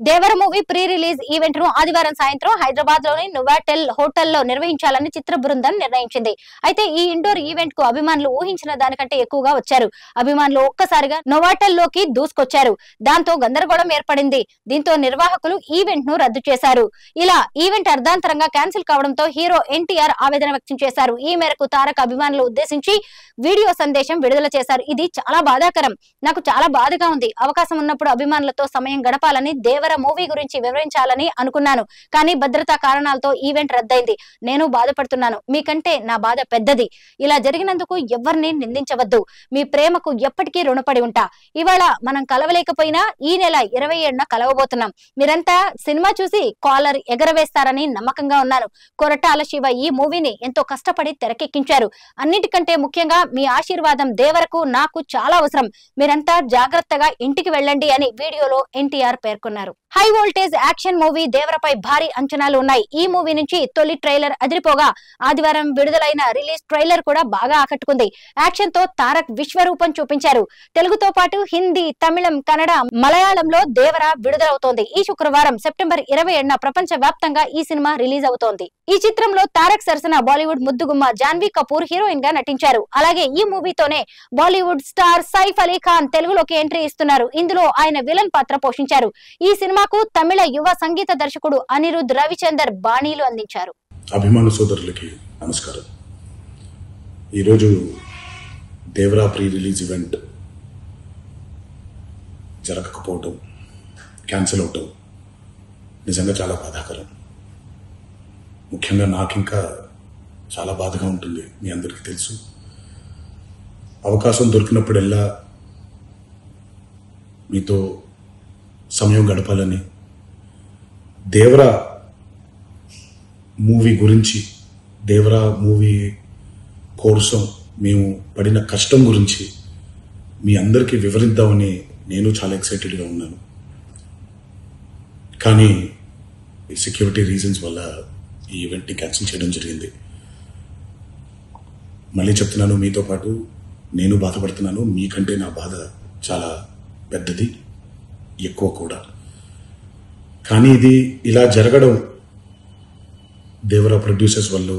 దేవర movie pre release event ను ఆదివారం సాయంత్రం హైదరాబాద్ లోని నోవాటెల్ హోటల్లో నిర్వహించాలని చిత్ర బృందం నిర్ణయించింది. అయితే ఈ ఇండోర్ ఈవెంట్ కు అభిమానులు ఊహించిన దానికంటే ఎక్కువగా వచ్చారు. అభిమానులు ఒక్కసారిగా నోవాటెల్ లోకి దూసుకొచ్చారు. దాంతో గందరగోళం ఏర్పడింది. దీంతో నిర్వాహకులు ఈవెంట్ ను రద్దు చేశారు. ఇలా ఈవెంట్ అర్ధాంతరంగా క్యాన్సిల్ కావడంతో హీరో ఎన్టీఆర్ ఆవేదన వ్యక్తం చేశారు. ఈ మేరకు తారక్ అభిమానులు ఉద్దేశించి వీడియో సందేశం విడుదల చేశారు. ఇది చాలా బాధాకరం. నాకు చాలా బాధగా ఉంది. అవకాశం ఉన్నప్పుడు అభిమానులతో సమయం గడపాలని దేవర మూవీ గురించి వివరించాలని అనుకున్నాను. కానీ భద్రతా కారణాలతో ఈవెంట్ రద్దయింది. నేను బాధపడుతున్నాను. మీకంటే నా బాధ పెద్దది. ఇలా జరిగినందుకు ఎవరిని నిందించవద్దు. మీ ప్రేమకు ఎప్పటికీ రుణపడి ఉంటా. ఇవాళ మనం కలవలేకపోయినా ఈ నెల 27న కలవబోతున్నాం. మీరంతా సినిమా చూసి కాలర్ ఎగరవేస్తారని నమ్మకంగా ఉన్నాను. కొరటాల శివ ఈ మూవీని ఎంతో కష్టపడి తెరకెక్కించారు. అన్నిటికంటే ముఖ్యంగా మీ ఆశీర్వాదం దేవరకు నాకు చాలా అవసరం. మీరంతా జాగ్రత్తగా ఇంటికి వెళ్ళండి అని వీడియోలో ఎన్టీఆర్ పేర్కొన్నారు. హై వోల్టేజ్ యాక్షన్ మూవీ దేవరపై భారీ అంచనాలు ఉన్నాయి. ఈ మూవీ నుంచి తొలి ట్రైలర్ అదిరిపోగా ఆదివారం విడుదలైన రిలీజ్ ట్రైలర్ కూడా బాగా ఆకట్టుకుంది. యాక్షన్ తో తారక్ విశ్వరూపం చూపించారు. తెలుగుతో పాటు హిందీ, తమిళం, కన్నడ, మలయాళంలో దేవర విడుదలవుతోంది. ఈ శుక్రవారం సెప్టెంబర్ 27న ప్రపంచ వ్యాప్తంగా ఈ సినిమా రిలీజ్ అవుతోంది. ఈ చిత్రంలో తారక్ సరసన బాలీవుడ్ ముద్దుగుమ్మ జాన్వీ కపూర్ హీరోయిన్ గా నటించారు. అలాగే ఈ మూవీతోనే బాలీవుడ్ స్టార్ సైఫ్ అలీ ఖాన్ తెలుగులోకి ఎంట్రీ ఇస్తున్నారు. ఇందులో ఆయన విలన్ పాత్ర పోషించారు. ఈ సినిమాకు తమిళ యువ సంగీత దర్శకుడు అనిరుద్ రవిచందర్ బాణీలు అందించారు. అభిమాన సోదరులకి నమస్కారం. ఈరోజు దేవరా ప్రీ రిలీజ్ ఈవెంట్ జరగకపోవటం, క్యాన్సిల్ అవటం నిజంగా చాలా బాధాకరం. ముఖ్యంగా నాకు ఇంకా చాలా బాధగా ఉంటుంది. మీ అందరికీ తెలుసు. అవకాశం దొరికినప్పుడల్లా మీతో సమయం గడపాలని, దేవరా మూవీ గురించి, దేవరా మూవీ కోసం మేము పడిన కష్టం గురించి మీ అందరికీ వివరిద్దామని నేను చాలా ఎక్సైటెడ్గా ఉన్నాను. కానీ సెక్యూరిటీ రీజన్స్ వల్ల ఈ ఈవెంట్ని క్యాన్సిల్ చేయడం జరిగింది. మళ్ళీ చెప్తున్నాను, మీతో పాటు నేను బాధపడుతున్నాను. మీకంటే నా బాధ చాలా పెద్దది, ఎక్కువ కూడా. కానీ ఇది ఇలా జరగడం దేవరా ప్రొడ్యూసర్స్ వల్ల,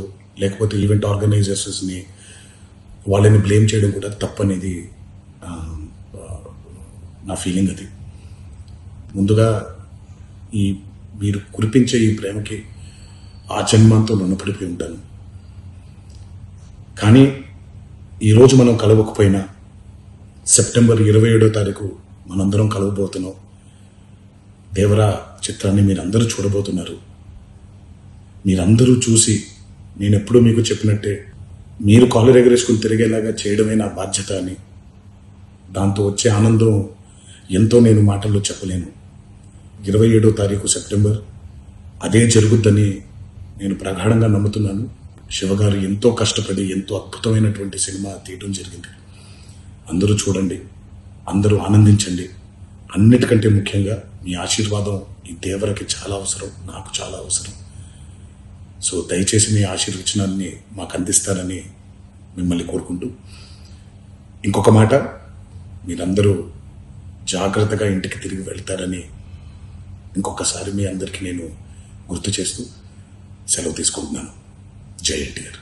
లేకపోతే ఈవెంట్ ఆర్గనైజర్స్ని వాళ్ళని బ్లేమ్ చేయడం కూడా తప్పనేది నా ఫీలింగ్. అది ముందుగా మీరు కురిపించే ఈ ప్రేమకి ఆ జన్మంతో రుణపడిపోయి ఉంటాను. కానీ ఈరోజు మనం కలవకపోయినా సెప్టెంబర్ 27వ తారీఖు మనందరం కలవబోతున్నాం. దేవరా చిత్రాన్ని మీరందరూ చూడబోతున్నారు. మీరందరూ చూసి, నేను ఎప్పుడూ మీకు చెప్పినట్టే, మీరు కాలర్ ఎగరేసుకుని తిరిగేలాగా చేయడమే నా బాధ్యత అని, దాంతో వచ్చే ఆనందం ఎంతో నేను మాటల్లో చెప్పలేను. 27వ తారీఖు సెప్టెంబర్ అదే జరుగుద్దని నేను ప్రగాఢంగా నమ్ముతున్నాను. శివగారు ఎంతో కష్టపడి ఎంతో అద్భుతమైనటువంటి సినిమా తీయడం జరిగింది. అందరూ చూడండి, అందరూ ఆనందించండి. అన్నిటికంటే ముఖ్యంగా మీ ఆశీర్వాదం ఈ దేవరకి చాలా అవసరం, నాకు చాలా అవసరం. సో దయచేసి మీ ఆశీర్వచనాన్ని మాకు అందిస్తారని మిమ్మల్ని కోరుకుంటూ, ఇంకొక మాట, మీరందరూ జాగ్రత్తగా ఇంటికి తిరిగి వెళ్తారని ఇంకొకసారి మీ అందరికీ నేను గుర్తు చేస్తూ సెలవు తీసుకుంటున్నాను. జై ఎన్టీఆర్.